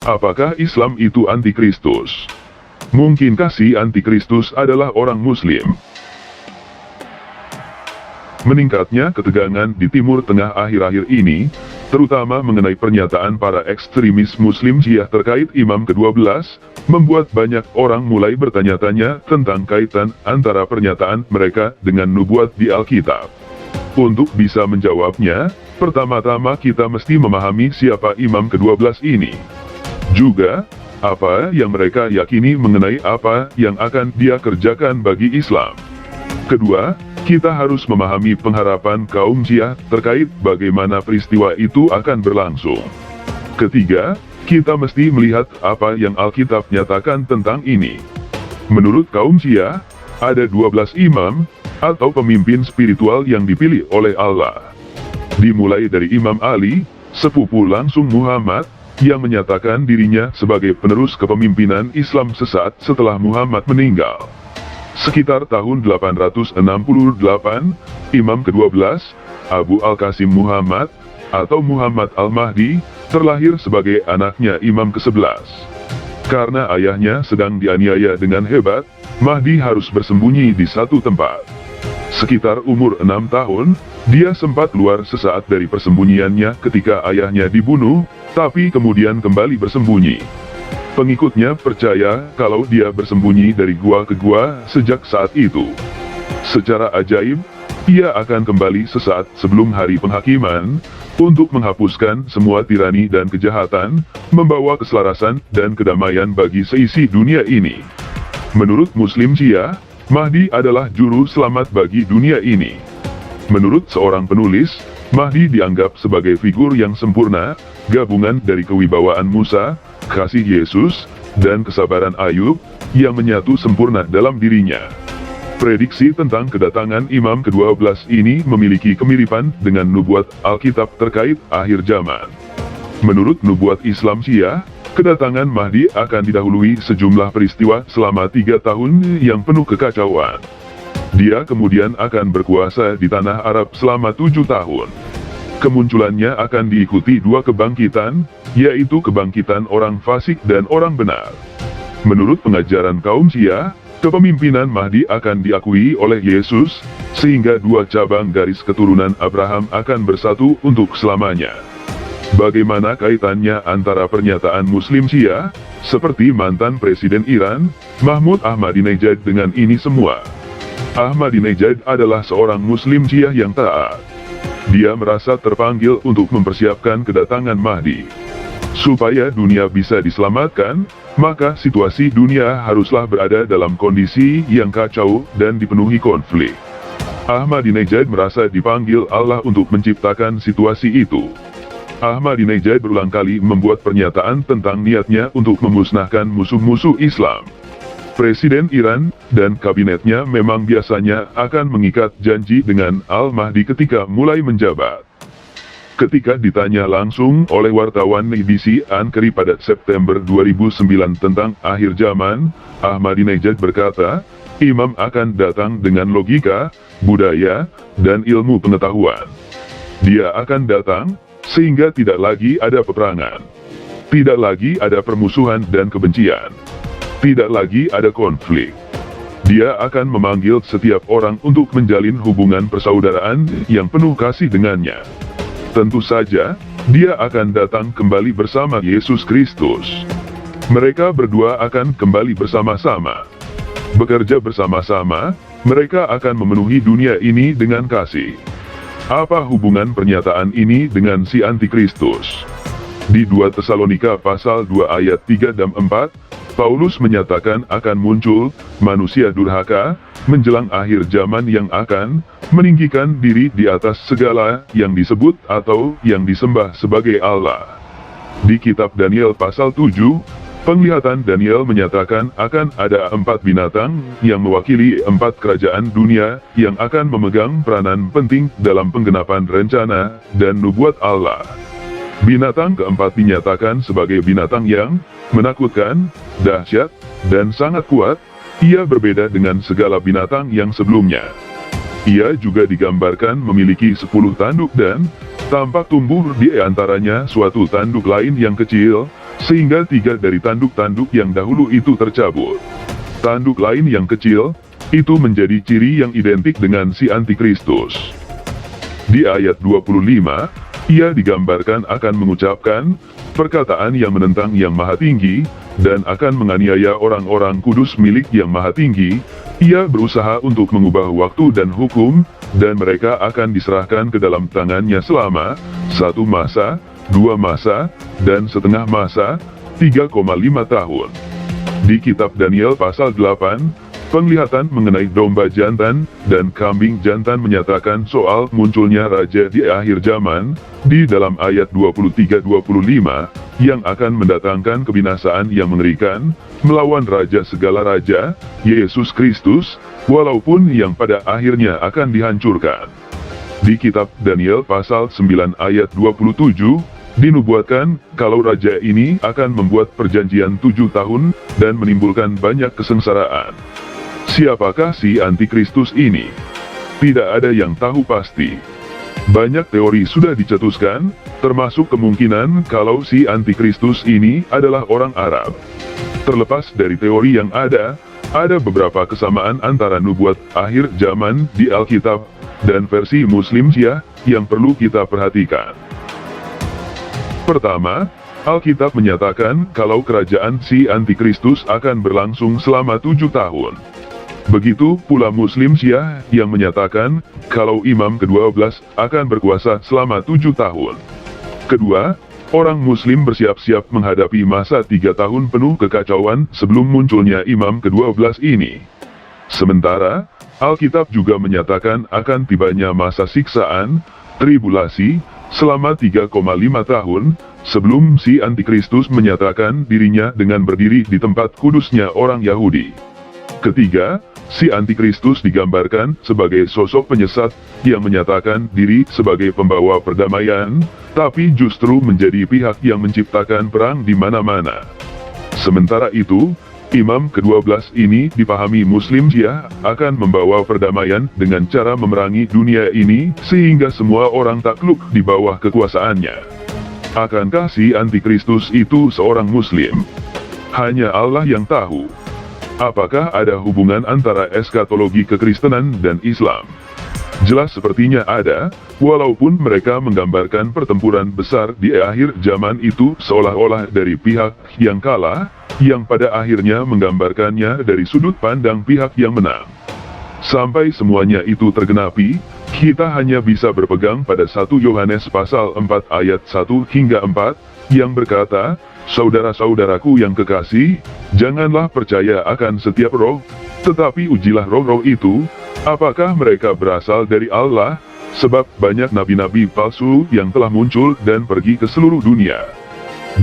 Apakah Islam itu antikristus? Mungkinkah si antikristus adalah orang Muslim? Meningkatnya ketegangan di Timur Tengah akhir-akhir ini, terutama mengenai pernyataan para ekstremis Muslim Syiah terkait Imam ke-12, membuat banyak orang mulai bertanya-tanya tentang kaitan antara pernyataan mereka dengan nubuat di Alkitab. Untuk bisa menjawabnya, pertama-tama kita mesti memahami siapa Imam ke-12 ini. Juga, apa yang mereka yakini mengenai apa yang akan dia kerjakan bagi Islam. Kedua, kita harus memahami pengharapan kaum Syiah terkait bagaimana peristiwa itu akan berlangsung. Ketiga, kita mesti melihat apa yang Alkitab nyatakan tentang ini. Menurut kaum Syiah, ada 12 imam, atau pemimpin spiritual yang dipilih oleh Allah. Dimulai dari Imam Ali, sepupu langsung Muhammad, yang menyatakan dirinya sebagai penerus kepemimpinan Islam sesaat setelah Muhammad meninggal. Sekitar tahun 868, Imam ke-12, Abu Al-Qasim Muhammad, atau Muhammad Al-Mahdi, terlahir sebagai anaknya Imam ke-11. Karena ayahnya sedang dianiaya dengan hebat, Mahdi harus bersembunyi di satu tempat. Sekitar umur 6 tahun, dia sempat keluar sesaat dari persembunyiannya ketika ayahnya dibunuh, tapi kemudian kembali bersembunyi. Pengikutnya percaya kalau dia bersembunyi dari gua ke gua sejak saat itu. Secara ajaib, ia akan kembali sesaat sebelum hari penghakiman, untuk menghapuskan semua tirani dan kejahatan, membawa keselarasan dan kedamaian bagi seisi dunia ini. Menurut Muslim Syiah, Mahdi adalah juru selamat bagi dunia ini. Menurut seorang penulis, Mahdi dianggap sebagai figur yang sempurna, gabungan dari kewibawaan Musa, kasih Yesus, dan kesabaran Ayub, yang menyatu sempurna dalam dirinya. Prediksi tentang kedatangan Imam ke-12 ini memiliki kemiripan dengan nubuat Alkitab terkait akhir zaman. Menurut nubuat Islam Syiah, kedatangan Mahdi akan didahului sejumlah peristiwa selama 3 tahun yang penuh kekacauan. Dia kemudian akan berkuasa di tanah Arab selama 7 tahun. Kemunculannya akan diikuti 2 kebangkitan, yaitu kebangkitan orang fasik dan orang benar. Menurut pengajaran kaum Syiah, kepemimpinan Mahdi akan diakui oleh Yesus, sehingga 2 cabang garis keturunan Abraham akan bersatu untuk selamanya. Bagaimana kaitannya antara pernyataan Muslim Syiah, seperti mantan Presiden Iran, Mahmud Ahmadinejad dengan ini semua? Ahmadinejad adalah seorang Muslim Syiah yang taat. Dia merasa terpanggil untuk mempersiapkan kedatangan Mahdi. Supaya dunia bisa diselamatkan, maka situasi dunia haruslah berada dalam kondisi yang kacau dan dipenuhi konflik. Ahmadinejad merasa dipanggil Allah untuk menciptakan situasi itu. Ahmadinejad berulang kali membuat pernyataan tentang niatnya untuk memusnahkan musuh-musuh Islam. Presiden Iran dan kabinetnya memang biasanya akan mengikat janji dengan Al-Mahdi ketika mulai menjabat. Ketika ditanya langsung oleh wartawan BBC Ankara pada September 2009 tentang akhir zaman, Ahmadinejad berkata, Imam akan datang dengan logika, budaya, dan ilmu pengetahuan. Dia akan datang, sehingga tidak lagi ada peperangan. Tidak lagi ada permusuhan dan kebencian. Tidak lagi ada konflik. Dia akan memanggil setiap orang untuk menjalin hubungan persaudaraan yang penuh kasih dengannya. Tentu saja, dia akan datang kembali bersama Yesus Kristus. Mereka berdua akan kembali bersama-sama. Bekerja bersama-sama, mereka akan memenuhi dunia ini dengan kasih. Apa hubungan pernyataan ini dengan si Antikristus? Di 2 Tesalonika pasal 2 ayat 3 dan 4, Paulus menyatakan akan muncul manusia durhaka menjelang akhir zaman yang akan meninggikan diri di atas segala yang disebut atau yang disembah sebagai Allah. Di kitab Daniel pasal 7, penglihatan Daniel menyatakan akan ada 4 binatang yang mewakili 4 kerajaan dunia yang akan memegang peranan penting dalam penggenapan rencana dan nubuat Allah. Binatang keempat dinyatakan sebagai binatang yang menakutkan, dahsyat, dan sangat kuat. Ia berbeda dengan segala binatang yang sebelumnya. Ia juga digambarkan memiliki 10 tanduk dan tampak tumbuh di antaranya suatu tanduk lain yang kecil, sehingga 3 dari tanduk-tanduk yang dahulu itu tercabut. Tanduk lain yang kecil, itu menjadi ciri yang identik dengan si Antikristus. Di ayat 25, ia digambarkan akan mengucapkan perkataan yang menentang Yang Maha Tinggi, dan akan menganiaya orang-orang kudus milik Yang Maha Tinggi. Ia berusaha untuk mengubah waktu dan hukum, dan mereka akan diserahkan ke dalam tangannya selama 1 masa, 2 masa, dan setengah masa, 3,5 tahun. Di kitab Daniel pasal 8, penglihatan mengenai domba jantan dan kambing jantan menyatakan soal munculnya raja di akhir zaman, di dalam ayat 23-25, yang akan mendatangkan kebinasaan yang mengerikan, melawan raja segala raja, Yesus Kristus, walaupun yang pada akhirnya akan dihancurkan. Di kitab Daniel pasal 9 ayat 27, dinubuatkan kalau raja ini akan membuat perjanjian 7 tahun dan menimbulkan banyak kesengsaraan. Siapakah si Antikristus ini? Tidak ada yang tahu pasti. Banyak teori sudah dicetuskan, termasuk kemungkinan kalau si Antikristus ini adalah orang Arab. Terlepas dari teori yang ada beberapa kesamaan antara nubuat akhir zaman di Alkitab dan versi Muslim Syiah yang perlu kita perhatikan. Pertama, Alkitab menyatakan kalau kerajaan si Antikristus akan berlangsung selama 7 tahun. Begitu pula Muslim Syiah yang menyatakan kalau Imam ke-12 akan berkuasa selama 7 tahun. Kedua, orang Muslim bersiap-siap menghadapi masa 3 tahun penuh kekacauan sebelum munculnya Imam ke-12 ini. Sementara, Alkitab juga menyatakan akan tibanya masa siksaan, tribulasi, selama 3,5 tahun, sebelum si Antikristus menyatakan dirinya dengan berdiri di tempat kudusnya orang Yahudi. Ketiga, si Antikristus digambarkan sebagai sosok penyesat yang menyatakan diri sebagai pembawa perdamaian, tapi justru menjadi pihak yang menciptakan perang di mana-mana. Sementara itu, Imam ke-12 ini dipahami Muslim Syiah akan membawa perdamaian dengan cara memerangi dunia ini sehingga semua orang takluk di bawah kekuasaannya. Akankah si Antikristus itu seorang Muslim? Hanya Allah yang tahu. Apakah ada hubungan antara eskatologi kekristenan dan Islam? Jelas sepertinya ada, walaupun mereka menggambarkan pertempuran besar di akhir zaman itu seolah-olah dari pihak yang kalah, yang pada akhirnya menggambarkannya dari sudut pandang pihak yang menang. Sampai semuanya itu tergenapi, kita hanya bisa berpegang pada 1 Yohanes pasal 4 ayat 1 hingga 4, yang berkata, "Saudara-saudaraku yang kekasih, janganlah percaya akan setiap roh, tetapi ujilah roh-roh itu, apakah mereka berasal dari Allah, sebab banyak nabi-nabi palsu yang telah muncul dan pergi ke seluruh dunia.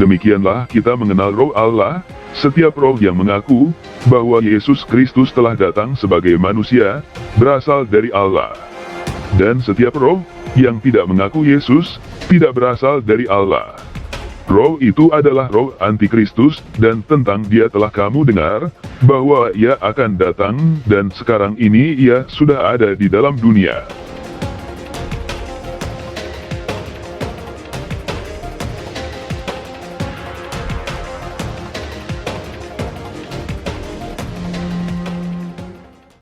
Demikianlah kita mengenal roh Allah, setiap roh yang mengaku bahwa Yesus Kristus telah datang sebagai manusia, berasal dari Allah. Dan setiap roh yang tidak mengaku Yesus, tidak berasal dari Allah. Roh itu adalah roh Antikristus, dan tentang dia telah kamu dengar, bahwa ia akan datang, dan sekarang ini ia sudah ada di dalam dunia.